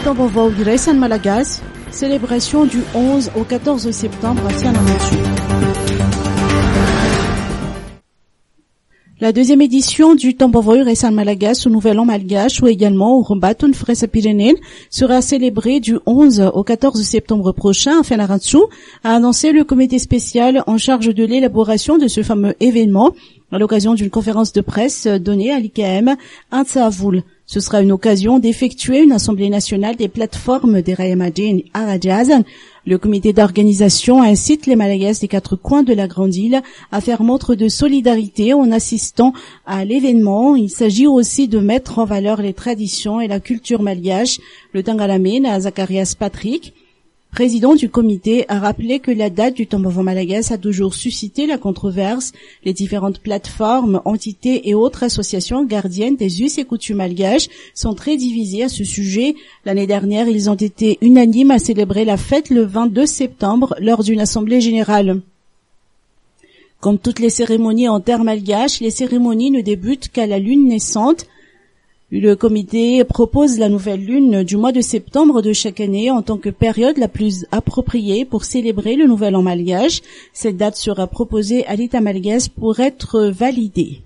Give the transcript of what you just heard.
Tambovao Resan Malagas, célébration du 11 au 14 septembre à Tiananmen. La deuxième édition du Tambovao Resan Malagas au Nouvel An Malgache ou également au Rumbatun Fresa Pyrénées sera célébrée du 11 au 14 septembre prochain à Fenaratsu, a annoncé le comité spécial en charge de l'élaboration de ce fameux événement à l'occasion d'une conférence de presse donnée à l'IKM à Tsaavoul. Ce sera une occasion d'effectuer une assemblée nationale des plateformes des Rayamadin à Rajazan. Le comité d'organisation incite les Malagasy des quatre coins de la grande île à faire montre de solidarité en assistant à l'événement. Il s'agit aussi de mettre en valeur les traditions et la culture malgache. Le Tangalamen à Zacharias Patrick, président du comité, a rappelé que la date du Tambovao Malagas a toujours suscité la controverse. Les différentes plateformes, entités et autres associations gardiennes des us et coutumes malgaches sont très divisées à ce sujet. L'année dernière, ils ont été unanimes à célébrer la fête le 22 septembre lors d'une assemblée générale. Comme toutes les cérémonies en terre malgache, les cérémonies ne débutent qu'à la lune naissante. Le comité propose la nouvelle lune du mois de septembre de chaque année en tant que période la plus appropriée pour célébrer le nouvel an malgache. Cette date sera proposée à l'État malgache pour être validée.